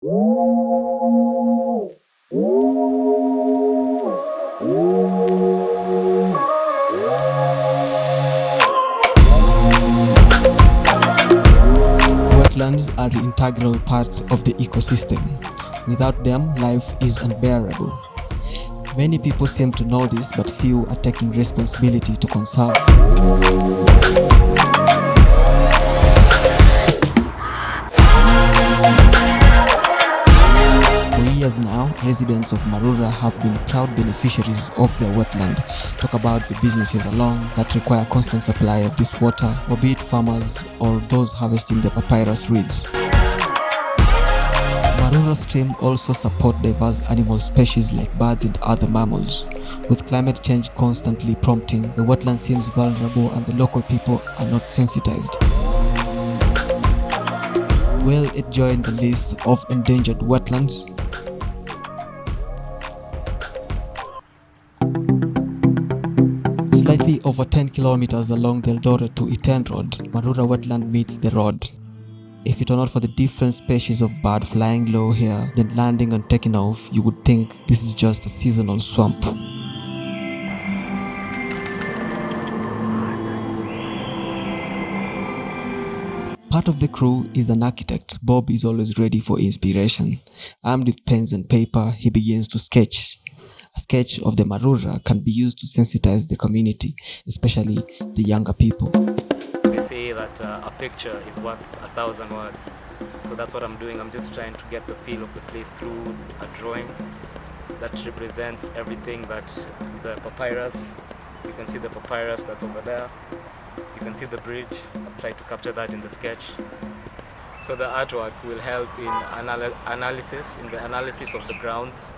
Wetlands are the integral parts of the ecosystem. Without them, life is unbearable. Many people seem to know this, but few are taking responsibility to conserve. For years now, residents of Marura have been proud beneficiaries of their wetland. Talk about the businesses along that require constant supply of this water, or be it farmers or those harvesting the papyrus reeds. Marura stream also support diverse animal species like birds and other mammals. With climate change constantly prompting, the wetland seems vulnerable and the local people are not sensitized. Will it join the list of endangered wetlands? Slightly over 10 kilometers along the Eldoret to Iten Road, Marura wetland meets the road. If it were not for the different species of bird flying low here, then landing and taking off, you would think this is just a seasonal swamp. Part of the crew is an architect. Bob is always ready for inspiration. Armed with pens and paper, he begins to sketch. A sketch of the Marura can be used to sensitize the community, especially the younger people. They say that a picture is worth 1,000 words. So that's what I'm doing. I'm just trying to get the feel of the place through a drawing that represents everything that the papyrus. You can see the papyrus that's over there. You can see the bridge. I've tried to capture that in the sketch. So the artwork will help in analysis of the grounds.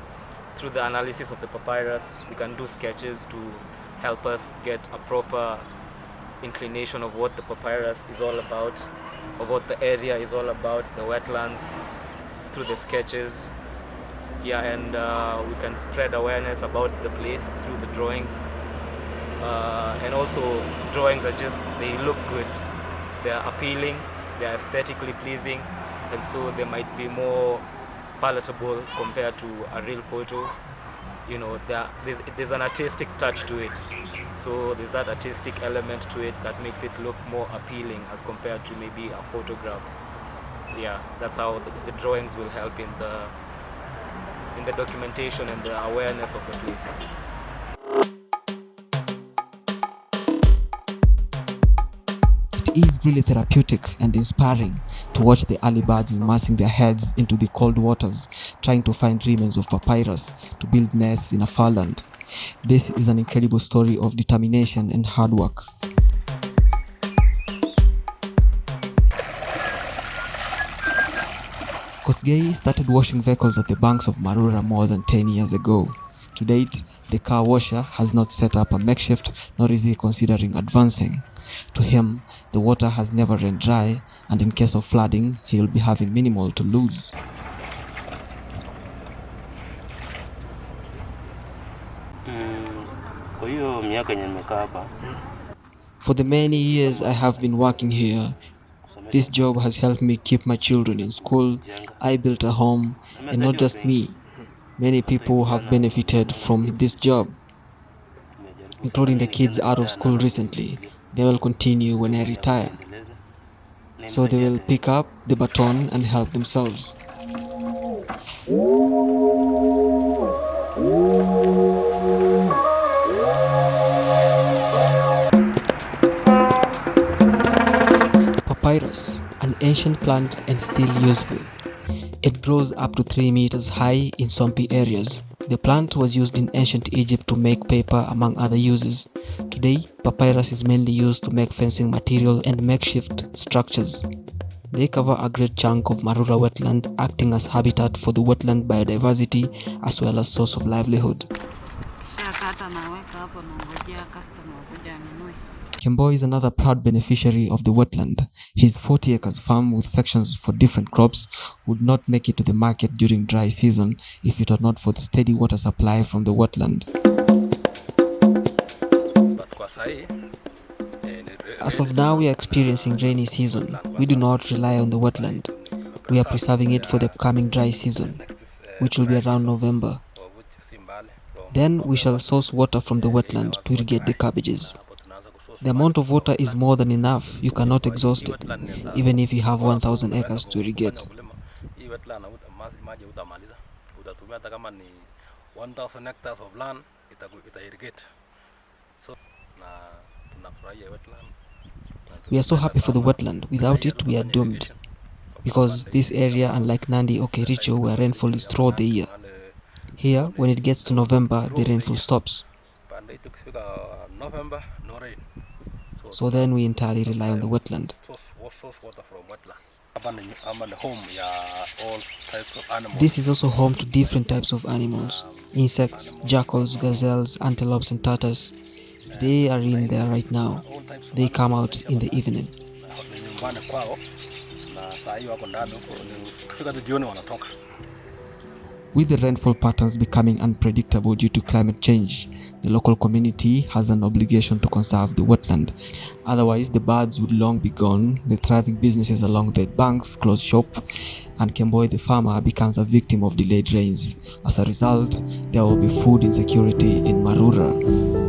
Through the analysis of the papyrus, we can do sketches to help us get a proper inclination of what the papyrus is all about, of what the area is all about, the wetlands, through the sketches. Yeah, and we can spread awareness about the place through the drawings. And also, drawings are just, they look good, they are appealing, they are aesthetically pleasing, and so they might be more palatable compared to a real photo. You know, there's an artistic touch to it, so there's that artistic element to it that makes it look more appealing as compared to maybe a photograph. Yeah, that's how the drawings will help in the documentation and the awareness of the place. It is really therapeutic and inspiring to watch the early birds immersing their heads into the cold waters, trying to find remains of papyrus to build nests in a far land. This is an incredible story of determination and hard work. Kosgei started washing vehicles at the banks of Marura more than 10 years ago. To date, the car washer has not set up a makeshift, nor is he considering advancing. To him, the water has never run dry, and in case of flooding, he will be having minimal to lose. For the many years I have been working here, this job has helped me keep my children in school. I built a home, and not just me. Many people have benefited from this job, including the kids out of school recently. They will continue when I retire, so they will pick up the baton and help themselves. Papyrus, an ancient plant and still useful. It grows up to 3 meters high in swampy areas. The plant was used in ancient Egypt to make paper, among other uses. Today, papyrus is mainly used to make fencing material and makeshift structures. They cover a great chunk of Marura wetland, acting as habitat for the wetland biodiversity as well as source of livelihood. Kembo is another proud beneficiary of the wetland. His 40 acres farm with sections for different crops would not make it to the market during dry season if it were not for the steady water supply from the wetland. As of now, we are experiencing rainy season. We do not rely on the wetland. We are preserving it for the upcoming dry season, which will be around November. Then we shall source water from the wetland to irrigate the cabbages. The amount of water is more than enough. You cannot exhaust it, even if you have 1,000 acres to irrigate. Hii wetland maji utamaliza, utatumia hata kama ni 1,000 hectares of land ita irrigate. So na tunafurahia wetland. We are so happy for the wetland. Without it, we are doomed, because this area, unlike Nandi or Kericho, where rainfall is throughout the year. Here, when it gets to November, the rainfall stops. So then we entirely rely on the wetland. This is also home to different types of animals: insects, jackals, gazelles, antelopes and turtles. They are in there right now. They come out in the evening. With the rainfall patterns becoming unpredictable due to climate change, the local community has an obligation to conserve the wetland. Otherwise, the birds would long be gone, the thriving businesses along the banks close shop, and Kemboi the farmer becomes a victim of delayed rains. As a result, there will be food insecurity in Marura.